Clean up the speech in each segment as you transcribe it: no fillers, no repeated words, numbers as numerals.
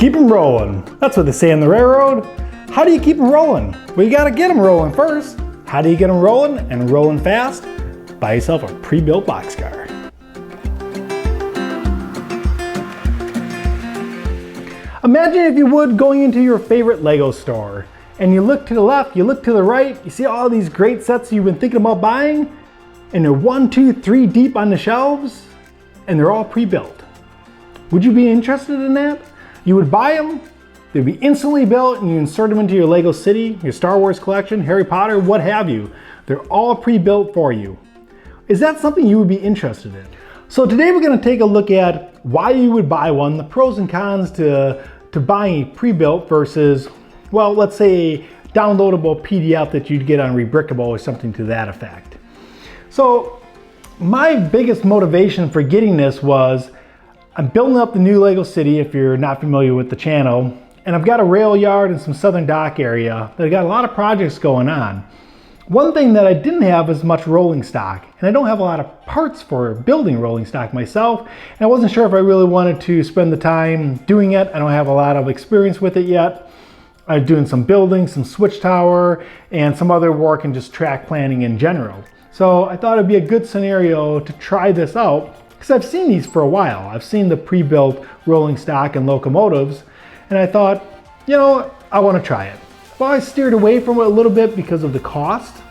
Keep them rolling. That's what they say on the railroad. How do you keep them rolling? Well, you gotta get them rolling first. How do you get them rolling and rolling fast? Buy yourself a pre-built boxcar. Imagine, if you would, going into your favorite Lego store and you look to the left, you look to the right, you see all these great sets you've been thinking about buying, and they're 1, 2, 3 deep on the shelves, and they're all pre-built. Would you be interested in that? You would buy them, they'd be instantly built, and you insert them into your Lego city, your Star Wars collection, Harry Potter, what have you. They're all pre-built for you. Is that something you would be interested in? So today we're going to take a look at why you would buy one, the pros and cons to buying a pre-built versus, well, let's say a downloadable PDF that you'd get on Rebrickable or something to that effect. So my biggest motivation for getting this was, I'm building up the new Lego city, if you're not familiar with the channel, and I've got a rail yard and some southern dock area that I got a lot of projects going on. One thing that I didn't have is much rolling stock, and I don't have a lot of parts for building rolling stock myself, and I wasn't sure if I really wanted to spend the time doing it. I don't have a lot of experience with it yet. I'm doing some building, some switch tower, and some other work and just track planning in general. So I thought it'd be a good scenario to try this out, because I've seen these for a while. I've seen the pre-built rolling stock and locomotives, and I thought, you know, I want to try it. Well, I steered away from it a little bit because of the cost,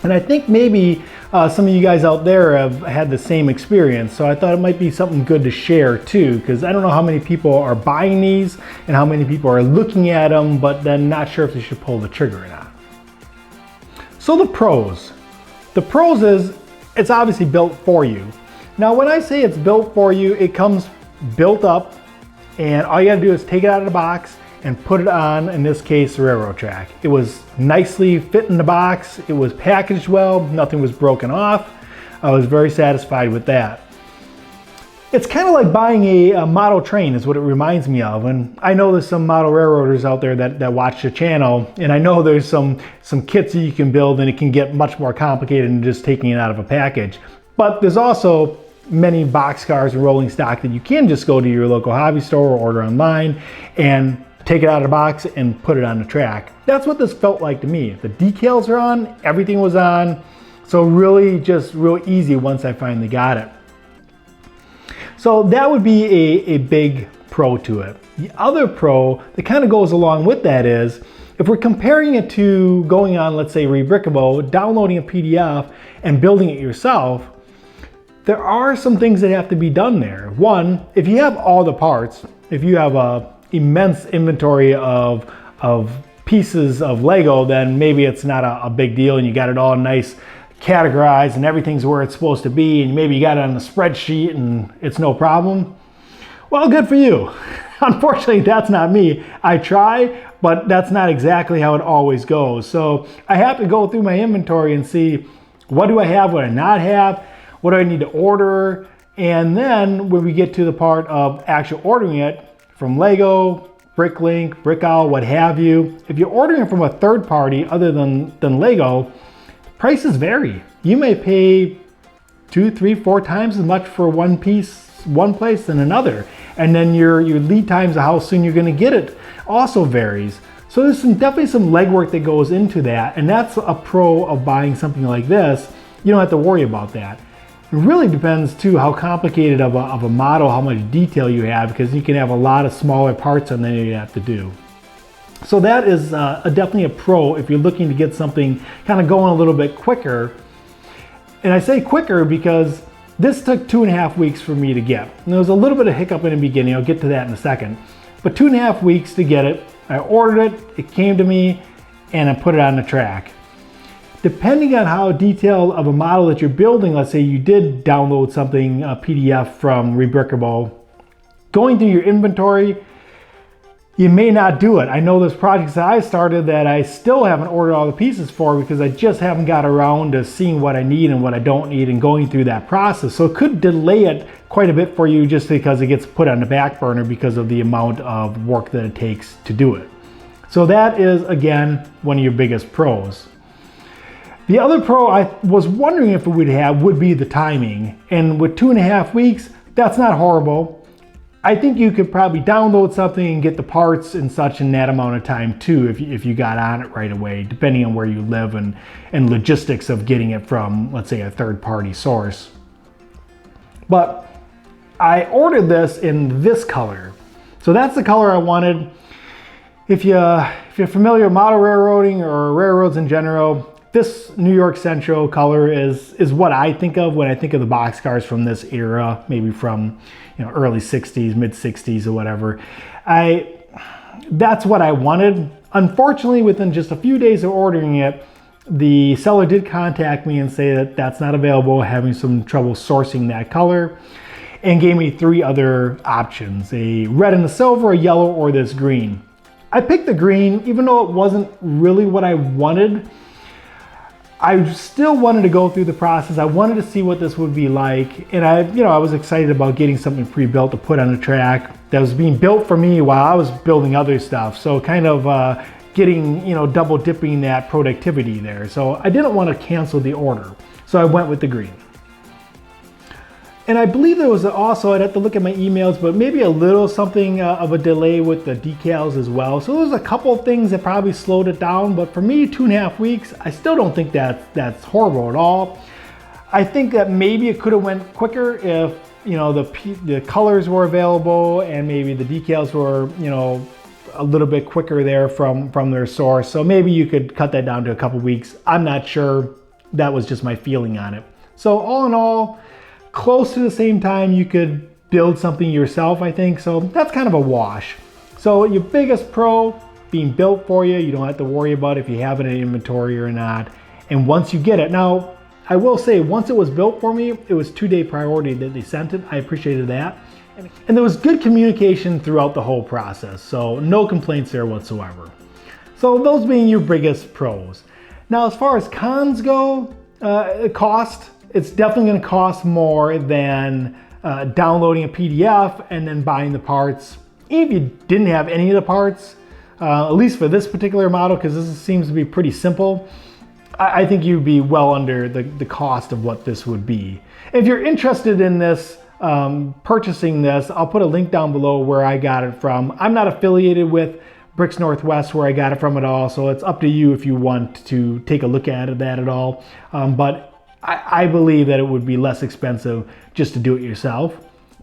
and I think maybe some of you guys out there have had the same experience, so I thought it might be something good to share too, because I don't know how many people are buying these and how many people are looking at them but then not sure if they should pull the trigger or not. So the pros. The pros is it's obviously built for you. Now when I say it's built for you, it comes built up, and all you gotta do is take it out of the box and put it on, in this case, the railroad track. It was nicely fit in the box, it was packaged well, nothing was broken off. I was very satisfied with that. It's kind of like buying a model train is what it reminds me of. And I know there's some model railroaders out there that watch the channel, and I know there's some kits that you can build, and it can get much more complicated than just taking it out of a package. But there's also many boxcars and rolling stock that you can just go to your local hobby store or order online and take it out of the box and put it on the track. That's what this felt like to me. The decals are on, everything was on, so really just real easy once I finally got it. So that would be a big pro to it. The other pro that kind of goes along with that is, if we're comparing it to going on, let's say, Rebrickable, downloading a PDF and building it yourself, there are some things that have to be done there. One, if you have all the parts, if you have a immense inventory of pieces of Lego, then maybe it's not a big deal and you got it all nice categorized and everything's where it's supposed to be, and maybe you got it on a spreadsheet and it's no problem. Well, good for you. Unfortunately, that's not me. I try, but that's not exactly how it always goes. So I have to go through my inventory and see, what do I have, what do I not have, what do I need to order, and then when we get to the part of actually ordering it from Lego, Bricklink, Brickowl, what have you, if you're ordering it from a third party other than Lego, prices vary. You may pay 2, 3, 4 times as much for one piece, one place than another. And then your lead times of how soon you're gonna get it also varies. So there's definitely some legwork that goes into that, and that's a pro of buying something like this. You don't have to worry about that. It really depends too how complicated of a model, how much detail you have, because you can have a lot of smaller parts and then you have to do. So that is definitely a pro if you're looking to get something kind of going a little bit quicker. And I say quicker because this took 2.5 weeks for me to get. And there was a little bit of hiccup in the beginning, I'll get to that in a second. But 2.5 weeks to get it. I ordered it, it came to me, and I put it on the track. Depending on how detailed of a model that you're building, let's say you did download something, a PDF from Rebrickable, going through your inventory, you may not do it. I know there's projects that I started that I still haven't ordered all the pieces for because I just haven't got around to seeing what I need and what I don't need and going through that process. So it could delay it quite a bit for you just because it gets put on the back burner because of the amount of work that it takes to do it. So that is, again, one of your biggest pros. The other pro I was wondering if it would be the timing. And with 2.5 weeks, that's not horrible. I think you could probably download something and get the parts and such in that amount of time too, if you got on it right away, depending on where you live and logistics of getting it from, let's say, a third-party source. But I ordered this in this color. So that's the color I wanted. If you're familiar with model railroading or railroads in general, this New York Central color is what I think of when I think of the boxcars from this era, maybe from early 60s, mid 60s or whatever. That's what I wanted. Unfortunately, within just a few days of ordering it, the seller did contact me and say that that's not available, having some trouble sourcing that color, and gave me 3 other options: a red and a silver, a yellow, or this green. I picked the green, even though it wasn't really what I wanted. I still wanted to go through the process. I wanted to see what this would be like, and I was excited about getting something pre-built to put on the track that was being built for me while I was building other stuff. So kind of getting, double dipping that productivity there. So I didn't want to cancel the order, so I went with the green. And I believe there was also, I'd have to look at my emails, but maybe a little something of a delay with the decals as well. So there was a couple of things that probably slowed it down, but for me, 2.5 weeks, I still don't think that's horrible at all. I think that maybe it could have went quicker if, the colors were available and maybe the decals were, a little bit quicker there from their source. So maybe you could cut that down to a couple weeks. I'm not sure. That was just my feeling on it. So all in all, close to the same time you could build something yourself, I think. So that's kind of a wash. So your biggest pro, being built for you. You don't have to worry about if you have it in inventory or not. And once you get it, now I will say, once it was built for me, it was 2-day priority that they sent it. I appreciated that. And there was good communication throughout the whole process. So no complaints there whatsoever. So those being your biggest pros. Now, as far as cons go, cost, it's definitely going to cost more than downloading a PDF and then buying the parts. Even if you didn't have any of the parts, at least for this particular model, because this seems to be pretty simple, I think you'd be well under the cost of what this would be. If you're interested in this, purchasing this, I'll put a link down below where I got it from. I'm not affiliated with BricksNorthwest where I got it from at all, so it's up to you if you want to take a look at that at all. But I believe that it would be less expensive just to do it yourself.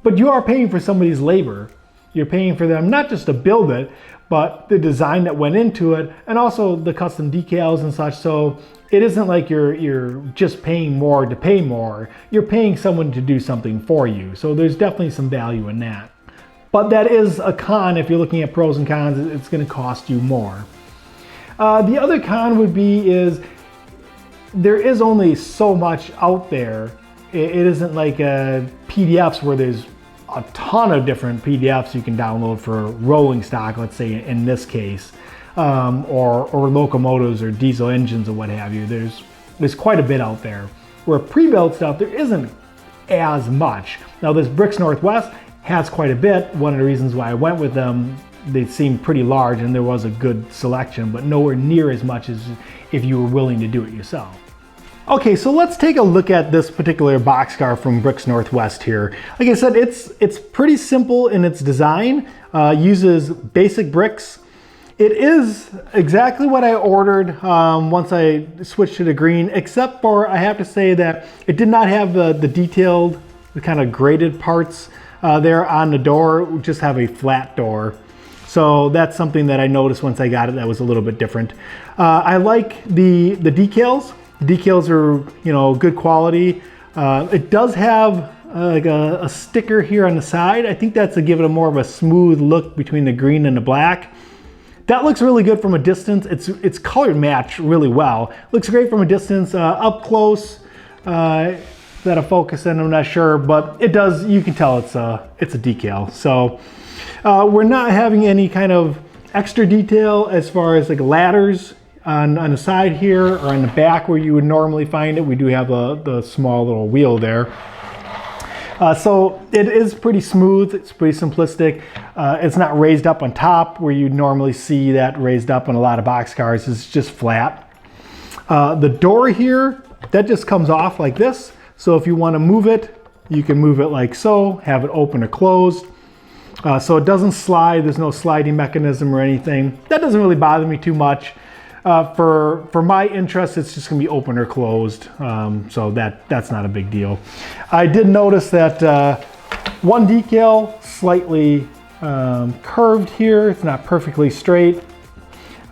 But you are paying for somebody's labor. You're paying for them not just to build it, but the design that went into it, and also the custom decals and such. So it isn't like you're just paying more to pay more. You're paying someone to do something for you. So there's definitely some value in that. But that is a con. If you're looking at pros and cons, it's going to cost you more. The other con would be is there is only so much out there. It isn't like PDFs where there's a ton of different PDFs you can download for rolling stock, let's say in this case, or locomotives or diesel engines or what have you. There's quite a bit out there. Where pre-built stuff, there isn't as much. Now this BricksNorthwest has quite a bit. One of the reasons why I went with them, they seemed pretty large and there was a good selection, but nowhere near as much as if you were willing to do it yourself. Okay, so let's take a look at this particular boxcar from BricksNorthwest here. Like I said, it's pretty simple in its design, uses basic bricks. It is exactly what I ordered once I switched to the green, except for I have to say that it did not have the detailed, the kind of graded parts there on the door. It would just have a flat door. So that's something that I noticed once I got it that was a little bit different. I like the decals. The decals are, good quality. It does have like a sticker here on the side. I think that's to give it a more of a smooth look between the green and the black. That looks really good from a distance. It's color matched really well. Looks great from a distance. Up close, that'll focus in, I'm not sure, but it does. You can tell it's a decal. So we're not having any kind of extra detail as far as like ladders on the side here or on the back where you would normally find it. We do have the small little wheel there. So it is pretty smooth. It's pretty simplistic. It's not raised up on top where you normally see that raised up on a lot of boxcars. It's just flat. The door here, that just comes off like this. So if you want to move it, you can move it like so, have it open or closed. So it doesn't slide, there's no sliding mechanism or anything. That doesn't really bother me too much. For my interest, it's just gonna be open or closed. So that's not a big deal. I did notice that one decal slightly curved here. It's not perfectly straight.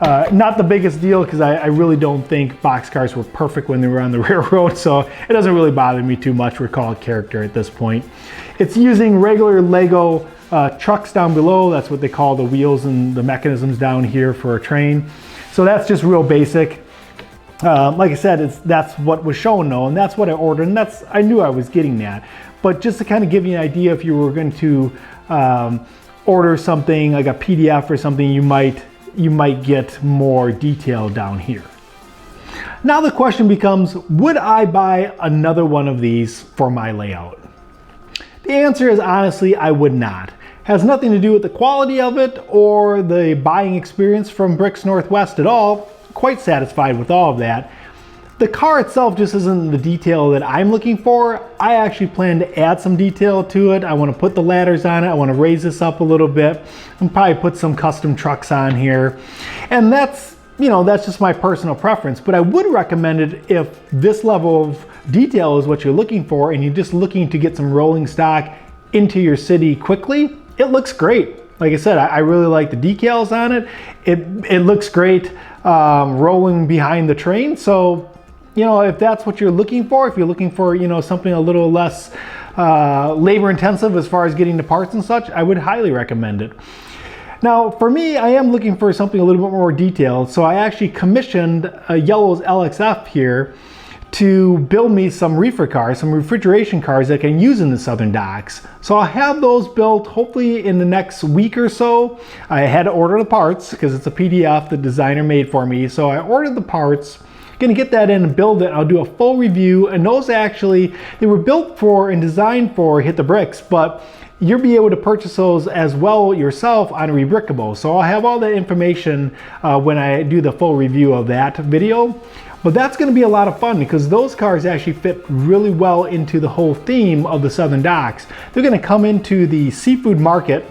Not the biggest deal because I really don't think boxcars were perfect when they were on the railroad, so it doesn't really bother me too much. We're calling character at this point. It's using regular Lego trucks down below. That's what they call the wheels and the mechanisms down here for a train. So that's just real basic. Like I said, that's what was shown though, and that's what I ordered, and I knew I was getting that. But just to kind of give you an idea, if you were going to order something like a PDF or something, you might get more detail down here. Now the question becomes, would I buy another one of these for my layout? The answer is honestly, I would not. Has nothing to do with the quality of it or the buying experience from BricksNorthwest at all. Quite satisfied with all of that. The car itself just isn't the detail that I'm looking for. I actually plan to add some detail to it. I want to put the ladders on it. I want to raise this up a little bit and probably put some custom trucks on here. And that's just my personal preference, but I would recommend it if this level of detail is what you're looking for and you're just looking to get some rolling stock into your city quickly. It looks great. Like I said, I really like the decals on it. It looks great rolling behind the train. So, if that's what you're looking for, if you're looking for, something a little less labor intensive as far as getting the parts and such, I would highly recommend it. Now, for me, I am looking for something a little bit more detailed. So I actually commissioned a Yellow's LXF here to build me some reefer cars, some refrigeration cars that I can use in the southern docks. So I'll have those built hopefully in the next week or so. I had to order the parts because it's a PDF the designer made for me. So I ordered the parts. Gonna get that in and build it. I'll do a full review, and those actually, they were built for and designed for Hit the Bricks, but you'll be able to purchase those as well yourself on Rebrickable. So I'll have all that information when I do the full review of that video. But that's going to be a lot of fun because those cars actually fit really well into the whole theme of the southern docks. They're going to come into the seafood market.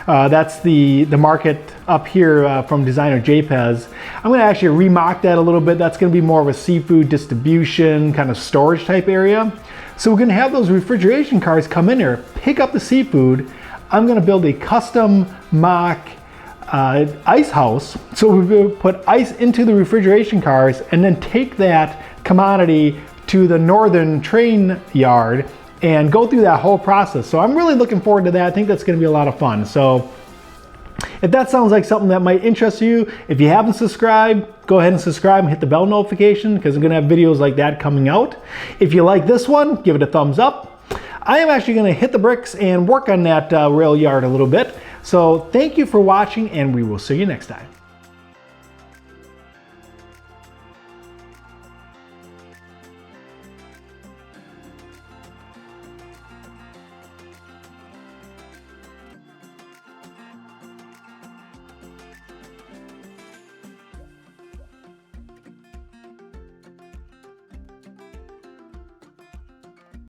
That's the market up here from designer JPEZ. I'm going to actually remock that a little bit. That's going to be more of a seafood distribution kind of storage type area. So we're going to have those refrigeration cars come in here, pick up the seafood. I'm going to build a custom mock ice house. So we will put ice into the refrigeration cars and then take that commodity to the northern train yard and go through that whole process. So I'm really looking forward to that. I think that's going to be a lot of fun. So if that sounds like something that might interest you, if you haven't subscribed, go ahead and subscribe and hit the bell notification because I'm going to have videos like that coming out. If you like this one, give it a thumbs up. I am actually going to hit the bricks and work on that rail yard a little bit. So thank you for watching, and we will see you next time.